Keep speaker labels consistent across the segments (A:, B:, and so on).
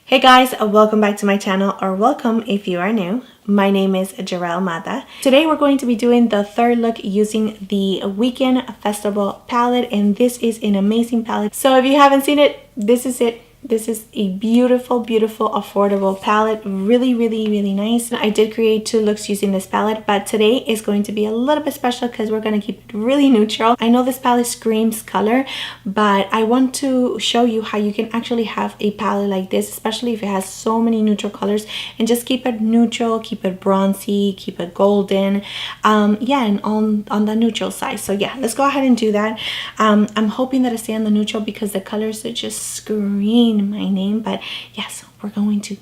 A: Hey guys, welcome back to my channel, or welcome if you are new. My name is Gerel Matta. Today we're going to be doing the third look using the Weekend Festival palette, and this is an amazing palette. So if you haven't seen it, this is it. This is a beautiful, affordable palette. Really nice. I did create two looks using this palette, but today is going to be a little bit special because we're going to keep it really neutral. I know this palette screams color, but I want to show you how you can actually have a palette like this, especially if it has so many neutral colors, and just keep it neutral, keep it bronzy, keep it golden, yeah, and on the neutral side. So yeah, let's go ahead and do that. I'm hoping that I stay on the neutral because the colors are just scream my name, but yes, we're going to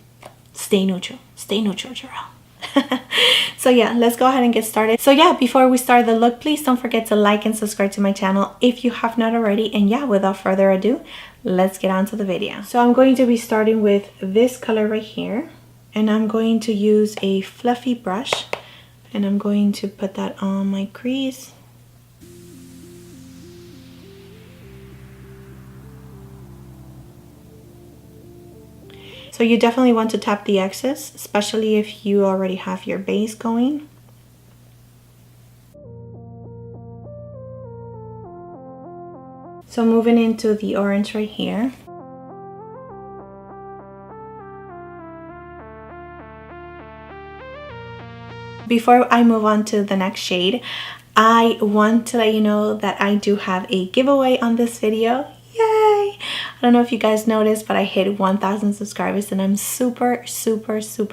A: stay neutral, Gerel. So yeah, let's go ahead and get started. So yeah, before we start the look, please don't forget to like and subscribe to my channel if you have not already. And yeah, without further ado, let's get on to the video. So I'm going to be starting with this color right here, and I'm going to use a fluffy brush, and I'm going to put that on my crease. So you definitely want to tap the excess, especially if you already have your base going. So moving into the orange right here. Before I move on to the next shade, I want to let you know that I do have a giveaway on this video. Yay! I don't know if you guys noticed, but I hit 1,000 subscribers and I'm super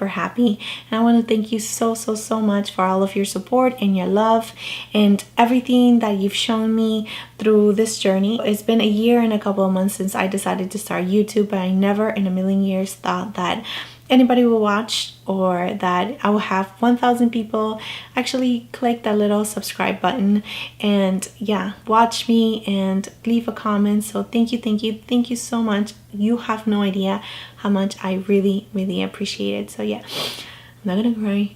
A: happy. And I want to thank you so much for all of your support and your love and everything that you've shown me through this journey. It's been a year and a couple of months since I decided to start YouTube, but I never in a million years thought that anybody will watch, or that I will have 1,000 people actually click that little subscribe button and yeah, watch me and leave a comment. So thank you so much. You have no idea how much I really appreciate it. So yeah, I'm not gonna cry.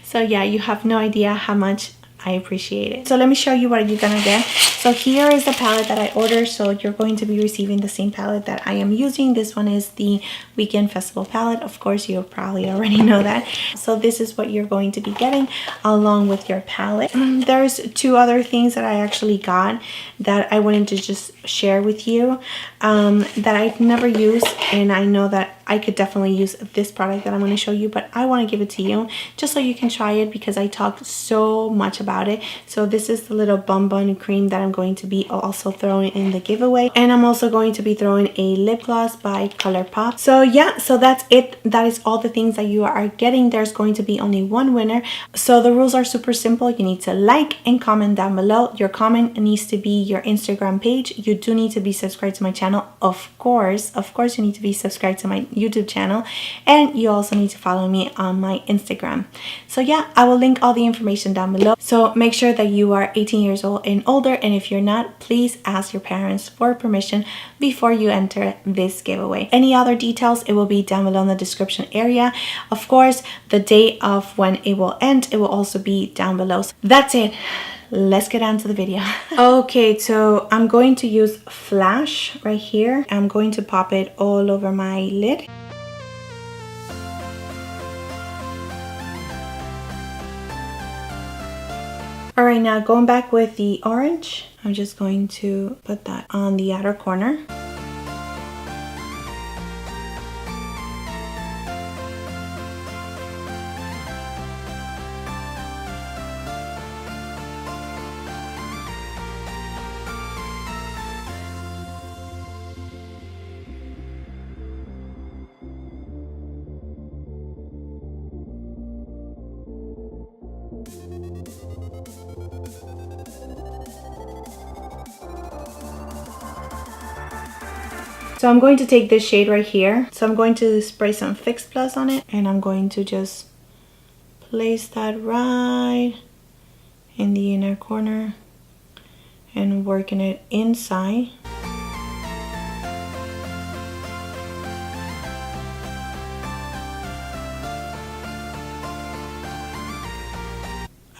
A: So yeah, you have no idea how much I appreciate it. So let me show you what you're gonna get. So here is the palette that I ordered. So you're going to be receiving the same palette that I am using. This one is the Weekend Festival palette. Of course, you probably already know that. So this is what you're going to be getting along with your palette. There's two other things that I actually got that I wanted to just share with you that I've never used, and I know that I could definitely use this product that I'm going to show you, but I want to give it to you just so you can try it because I talked so much about it. So this is the little Bun cream that I'm going to be also throwing in the giveaway, and I'm also going to be throwing a lip gloss by ColourPop. So yeah, so that's it. That is all the things that you are getting. There's going to be only one winner. So the rules are super simple. You need to like and comment down below. Your comment needs to be your Instagram page. You do need to be subscribed to my channel. Of course you need to be subscribed to my YouTube channel, and you also need to follow me on my Instagram. So yeah, I will link all the information down below. So make sure that you are 18 years old and older, and if you're not, please ask your parents for permission before you enter this giveaway. Any other details, it will be down below in the description area. Of course, the date of when it will end, it will also be down below. So that's it. Let's get on to the video. Okay, so I'm going to use Flash right here. I'm going to pop it all over my lid. All right, now going back with the orange, I'm just going to put that on the outer corner. So I'm going to take this shade right here. So I'm going to spray some Fix Plus on it, and I'm going to just place that right in the inner corner and working it inside.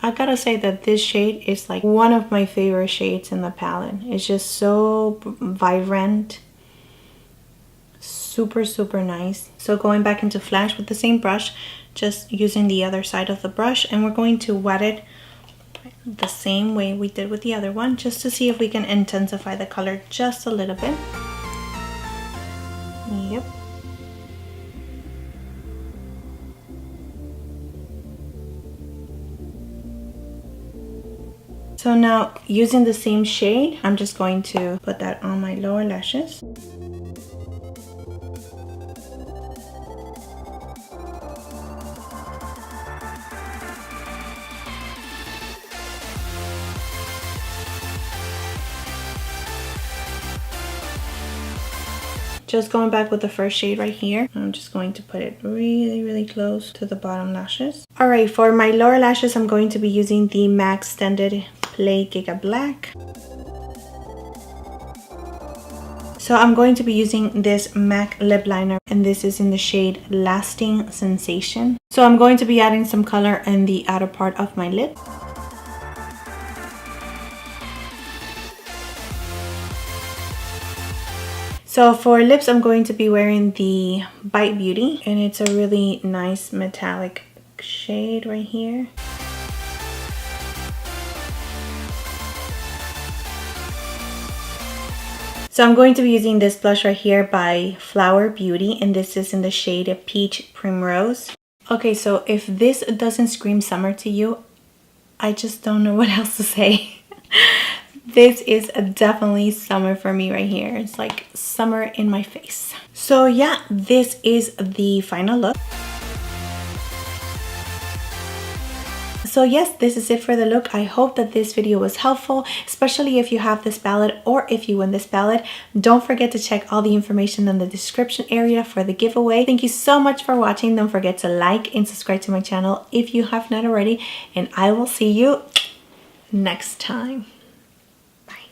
A: I gotta say that this shade is like one of my favorite shades in the palette. It's just so vibrant, super nice. So going back into Flash with the same brush, just using the other side of the brush, and we're going to wet it the same way we did with the other one, just to see if we can intensify the color just a little bit. Yep. So now, using the same shade, I'm just going to put that on my lower lashes. Just going back with the first shade right here. I'm just going to put it really close to the bottom lashes. Alright, for my lower lashes, I'm going to be using the MAC Extended Play Giga Black. So I'm going to be using this MAC lip liner, and this is in the shade Lasting Sensation. So I'm going to be adding some color in the outer part of my lip. So for lips, I'm going to be wearing the Bite Beauty, and it's a really nice metallic shade right here. So I'm going to be using this blush right here by Flower Beauty, and this is in the shade Peach Primrose. Okay, so if this doesn't scream summer to you, I just don't know what else to say. This is definitely summer for me right here. It's like summer in my face. So yeah, this is the final look. So yes, this is it for the look. I hope that this video was helpful, especially if you have this palette or if you win this palette. Don't forget to check all the information in the description area for the giveaway. Thank you so much for watching. Don't forget to like and subscribe to my channel if you have not already, and I will see you next time.